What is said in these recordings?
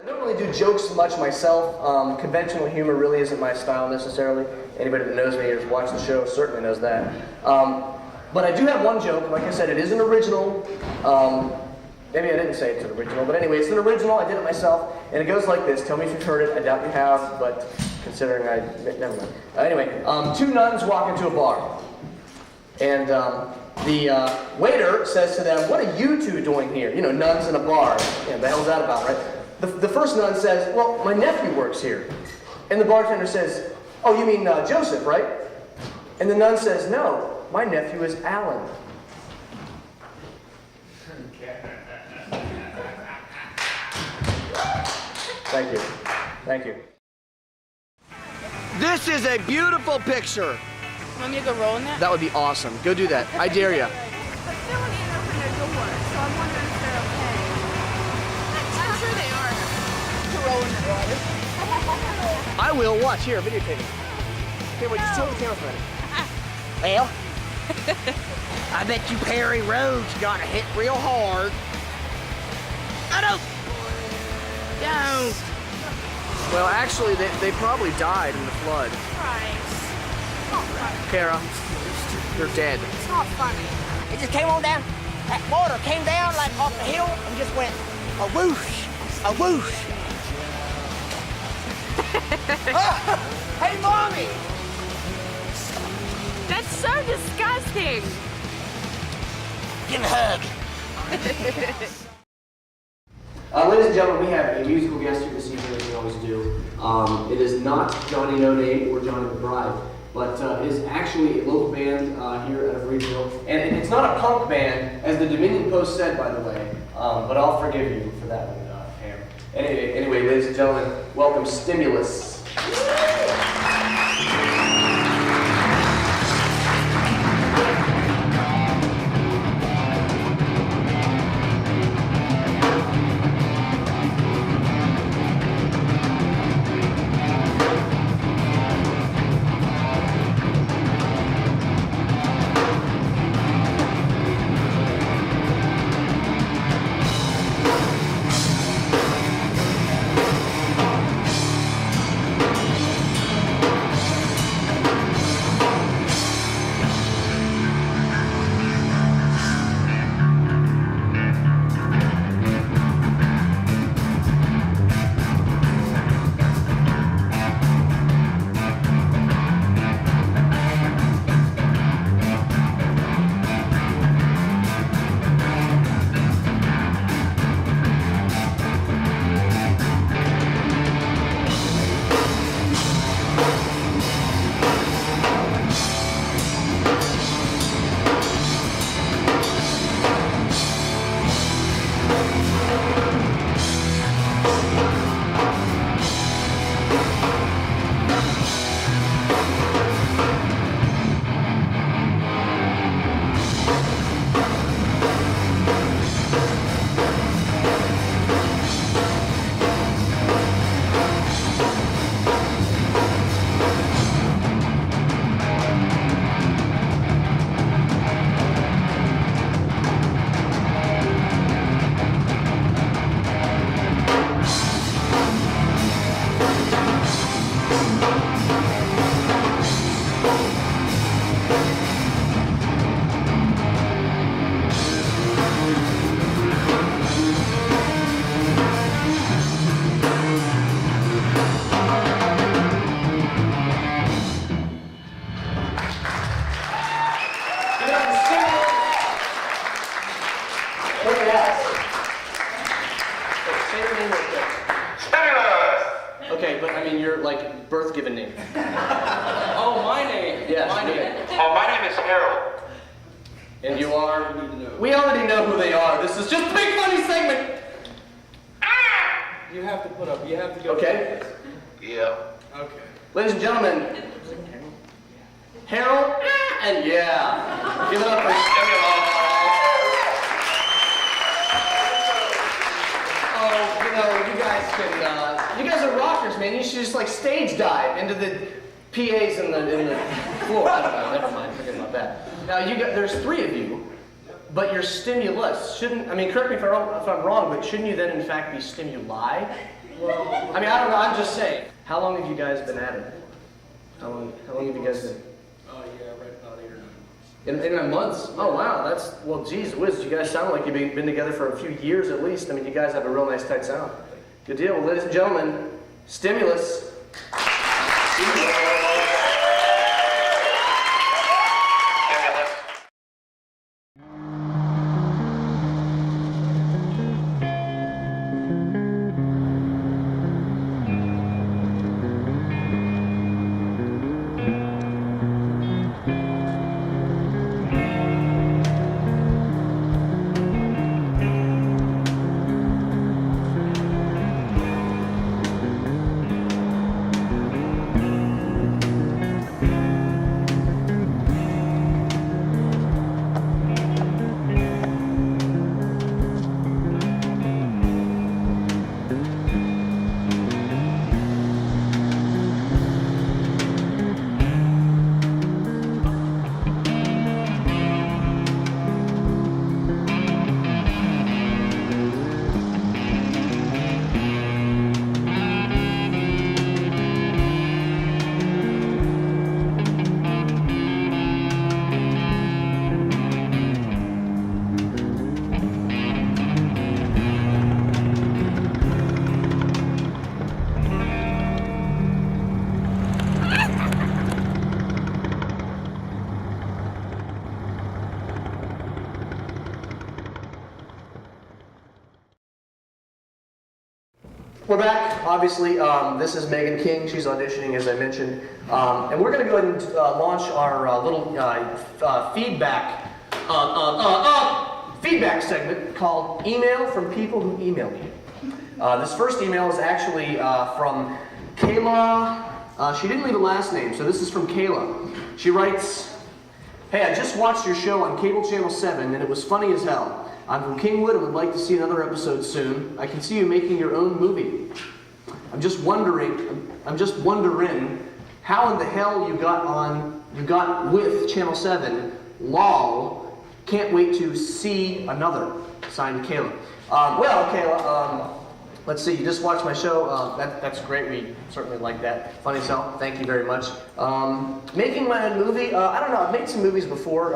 I don't really do jokes much myself. Conventional humor really isn't my style necessarily. Anybody that knows me or has watched the show certainly knows that. But I do have one joke. Like I said, it is an original. Maybe I didn't say it's an original, but anyway, it's an original. I did it myself, and it goes like this. Tell me if you've heard it. I doubt you have, but considering never mind. Anyway, two nuns walk into a bar, and the waiter says to them, "What are you two doing here? You know, nuns in a bar. Yeah, the hell's that about, right?" The first nun says, "Well, my nephew works here." And the bartender says, "Oh, you mean Joseph, right?" And the nun says, "No, my nephew is Alan." Thank you. Thank you. This is a beautiful picture. Want me to go roll in that? That would be awesome. Go do that. I dare you. But still didn't open their door, so I'm wondering if they're okay. I'm sure they are. To roll in the water. I will. Watch. Here, videotape me. Okay, wait, just hold the camera for a minute. Well, I bet you Perry Road's got hit real hard. I don't. Well, actually, they probably died in the flood. Right. Kara, they're dead. It's not funny. It just came on down. That water came down like off the hill and just went a whoosh, a whoosh. Hey, Mommy! That's so disgusting. Give me a hug. Ladies and gentlemen, we have a musical guest here this evening, as we always do. It is not Johnny No Name or Johnny McBride, but it is actually a local band here out of Reedsville. And it's not a punk band, as the Dominion Post said, by the way, but I'll forgive you for that one, Pam. Anyway, ladies and gentlemen, welcome Stimulus. Okay, but I mean your like birth given name. Oh, my name. Yes. My name. Oh, my name is Harold. And you are? We already know who they are. This is just a big funny segment. You have to put up. You have to go. Okay. Yeah. Okay. Ladies and gentlemen, Harold and yeah. Give it up for Oh, you know, you guys are rockers, man. You should just like stage dive into the PAs in the floor. I don't know, never mind, forget about that. Now there's three of you, but you're stimulus. Correct me if I'm wrong, but shouldn't you then in fact be stimuli? Well, I mean, I don't know, I'm just saying. How long have you guys been at it? How long have you guys been? yeah, right about 8 or 9 months. In 9 months? Oh, wow, that's, well, geez whiz, you guys sound like you've been together for a few years at least. I mean, you guys have a real nice tight sound. Good deal. Well, ladies and gentlemen, Stimulus. We're back, obviously. This is Meghan King. She's auditioning, as I mentioned. And we're going to go ahead and launch our little feedback segment called Email from People Who Email Me. This first email is actually from Kayla. She didn't leave a last name, so this is from Kayla. She writes, "Hey, I just watched your show on Cable Channel 7, and it was funny as hell. I'm from Kingwood and would like to see another episode soon. I can see you making your own movie. I'm just wondering how in the hell you got with Channel 7. Lol. Can't wait to see another." Signed, Kayla. Well, Kayla, let's see. You just watched my show. That's great. We certainly like that. Funny as hell. Thank you very much. Making my own movie. I don't know. I've made some movies before.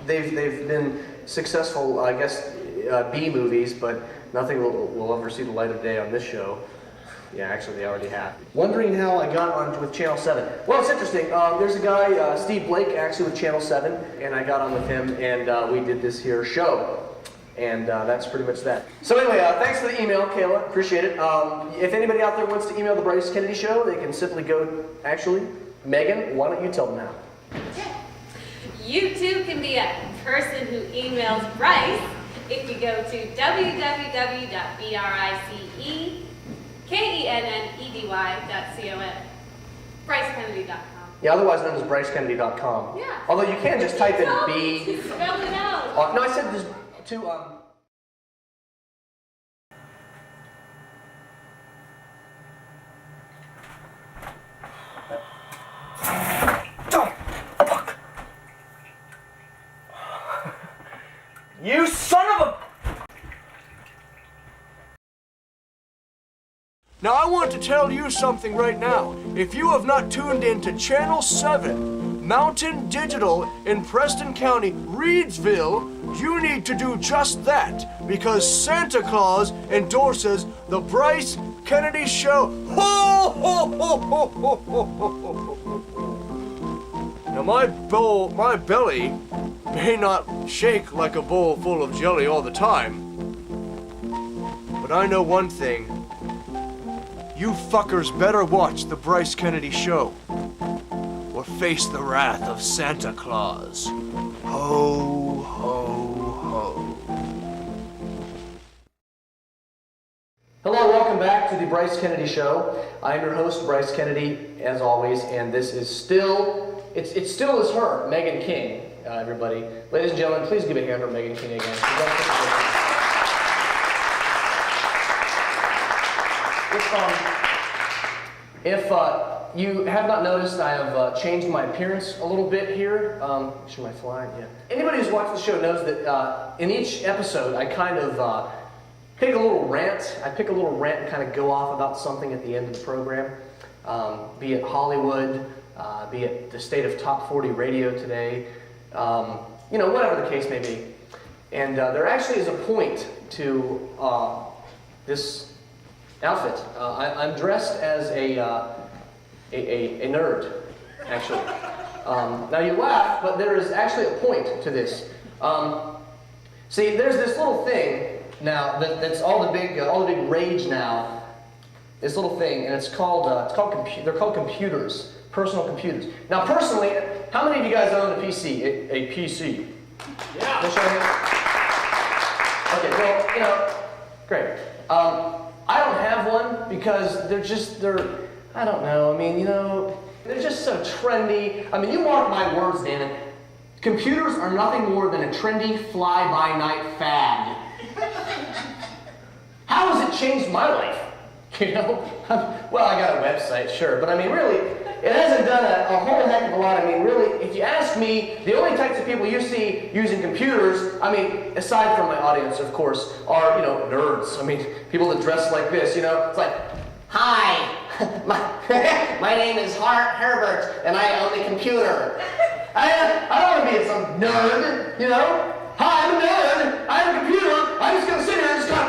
They've been successful, I guess, B movies, but nothing will ever see the light of day on this show. Yeah, actually, they already have. Wondering how I got on with Channel 7. Well, it's interesting. There's a guy, Steve Blake, actually with Channel 7, and I got on with him, and we did this here show. And that's pretty much that. So anyway, thanks for the email, Kayla. Appreciate it. If anybody out there wants to email the Brice Kennedy Show, they can simply go, actually, Megan, why don't you tell them now? Okay. You too can be a person who emails Brice if you go to www.bricekennedy.com. BriceKennedy.com. Yeah, otherwise known as BriceKennedy.com. Yeah. Although you can just type in B. Spell it out. No, I said there's two, You son of a... Now I want to tell you something right now. If you have not tuned in to Channel 7, Mountain Digital in Preston County, Reedsville, you need to do just that, because Santa Claus endorses the Brice Kennedy Show. Ho, ho, ho, ho, ho, ho, ho, ho. Now my belly may not shake like a bowl full of jelly all the time, but I know one thing. You fuckers better watch the Brice Kennedy Show, or face the wrath of Santa Claus. Ho, ho, ho. Hello, welcome back to the Brice Kennedy Show. I'm your host, Brice Kennedy, as always, and this is still, it still is her, Meghan King, everybody. Ladies and gentlemen, please give a hand for Meghan King again. If you have not noticed, I have changed my appearance a little bit here. Show my fly, yeah. Anybody who's watched the show knows that in each episode, I kind of pick a little rant. I pick a little rant and kind of go off about something at the end of the program, be it Hollywood, be it the state of top 40 radio today, you know, whatever the case may be. And there actually is a point to this outfit. I'm dressed as a nerd, actually. Now you laugh, but there is actually a point to this. See, there's this little thing now that's all the big rage now. This little thing, and they're called computers, personal computers. Now, personally, how many of you guys own a PC? A PC? Yeah. Just show me. Okay, well, you know, great. I don't have one because they're, I don't know, I mean, you know, they're just so trendy. I mean, you mark my words, damn it. Computers are nothing more than a trendy fly-by-night fad. How has it changed my life? You know? Well, I got a website, sure, but I mean, really, it hasn't done a whole heck of a lot. I mean, really, if you ask me, the only types of people you see using computers, I mean, aside from my audience, of course, are, you know, nerds. I mean, people that dress like this, you know? It's like, hi, my name is Herbert, and I own a computer. I don't want to be some nerd, you know? Hi, I'm a nerd. I have a computer. I'm just going to sit here and just kind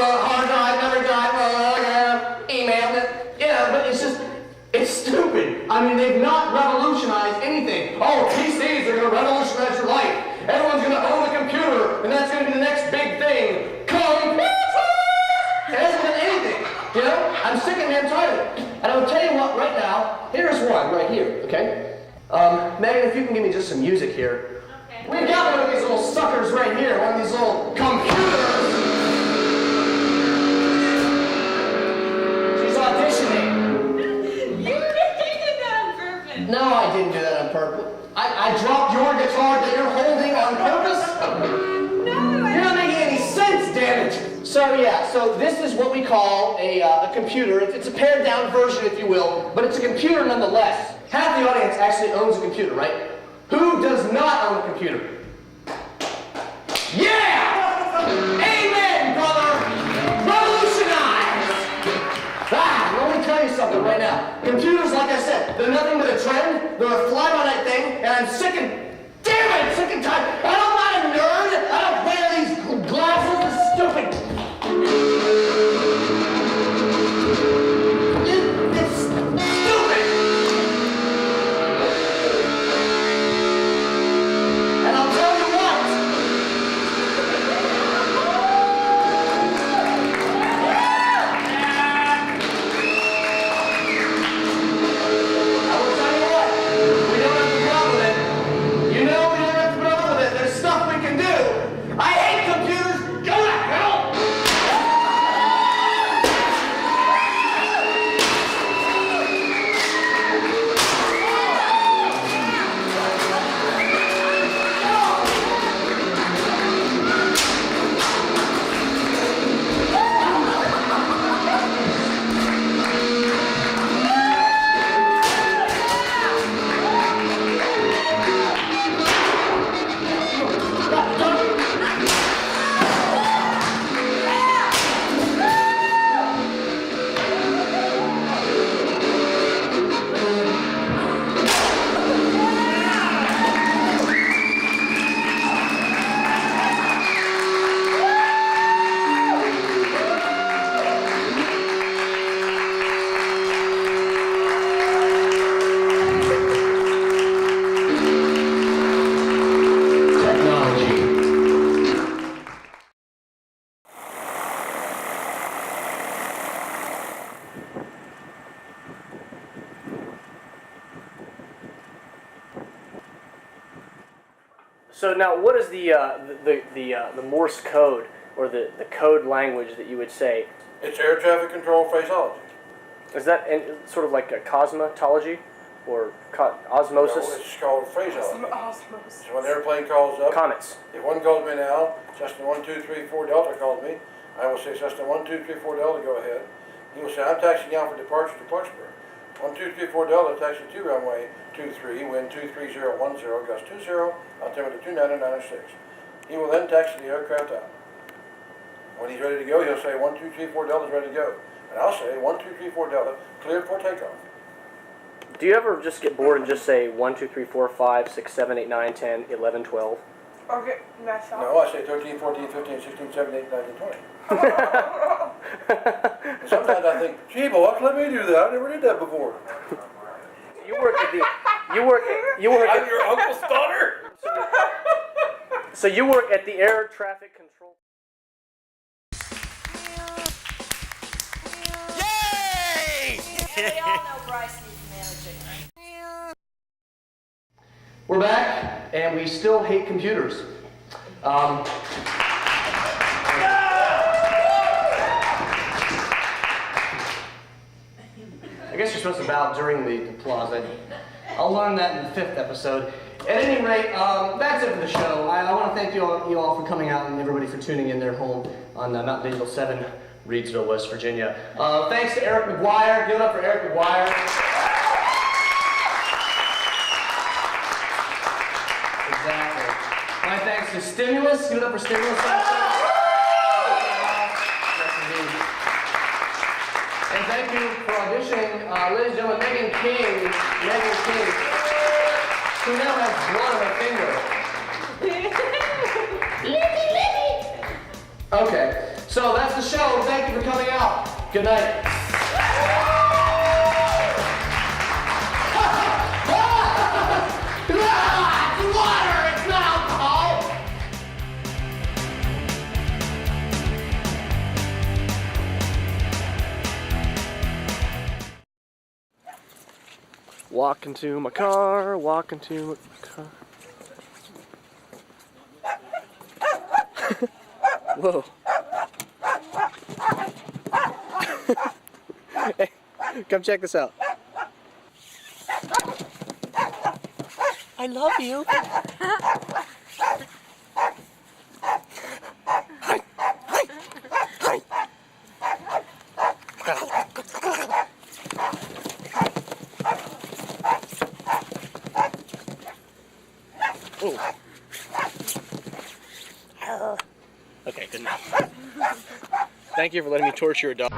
of hard drive, never drive, email it. Yeah, but it's stupid. I mean, they've not revolutionized anything. Oh, PCs are going to revolutionize your life. Everyone's going to own a computer, and that's going to be the next big thing. Computer! It hasn't done anything. You know? I'm sick and damn tired of it. And I will tell you what, right now, here's one right here, okay? Megan, if you can give me just some music here. Okay. We've got one of these little suckers right here, one of these little computers. She's auditioning. You did that on purpose. No, I didn't do that on purpose. I dropped your guitar that you're holding on purpose? No, You're not making any sense, damn it. So yeah, so this is what we call a computer. It's a pared down version, if you will, but it's a computer nonetheless. Half the audience actually owns a computer, right? Who does not own a computer? Yeah! Amen, brother! Revolutionize! Let me tell you something right now. Computers, like I said, they're nothing but a trend. They're a fly-by-night thing, and I'm sick and tired. I'm not a nerd. I don't wear these glasses. It's stupid. It's stupid. And I'll tell you what. I will tell you what. We don't have to put up with it. You know we don't have to put up with it. There's stuff we can do. I hate computers. Go to hell. So now, what is the Morse code, or the code language that you would say? It's air traffic control phraseology. Is that sort of like a cosmetology, or osmosis? No, it's called phraseology. Osmosis. So when an airplane calls up, comets. If one calls me now, Cessna 1, 2, 3, 4 Delta calls me, I will say Cessna 1, 2, 3, 4 Delta, go ahead. He will say, I'm taxiing out for departure to Clarksburg. 1, 2, 3, 4 Delta, taxi to runway 23, wind 23010, gust 20, altimeter 2996. He will then taxi the aircraft out. When he's ready to go, he'll say 1, 2, 3, 4 Delta's ready to go. And I'll say 1, 2, 3, 4 Delta, cleared for takeoff. Do you ever just get bored and just say 1, 2, 3, 4, 5, 6, 7, 8, 9, 10, 11, 12? Okay, that's all. No, I say 13, 14, 15, 16, 17, 18, 19, 20. Sometimes I think, gee, but what let me do that? I never did that before. You work at I'm your uncle's daughter. So you work at the air traffic control. Yay! We all know Brice needs managing. We're back, and we still hate computers. I guess you're supposed to bow during the applause. I'll learn that in the 5th episode. At any rate, that's it for the show. I want to thank you all for coming out and everybody for tuning in their home on Mountain Digital 7, Reedsville, West Virginia. Thanks to Eric McGuire. Give it up for Eric McGuire. Exactly. My thanks to Stimulus. Give it up for Stimulus. And thank you for auditioning, ladies and gentlemen, Meghan King, who now has blood on her finger. Okay, so that's the show. Thank you for coming out. Good night. It's water, it's not alcohol. Walk into my car, walk into my car. Whoa. Hey, come check this out. I love you. Okay, good enough. Thank you for letting me torture a dog.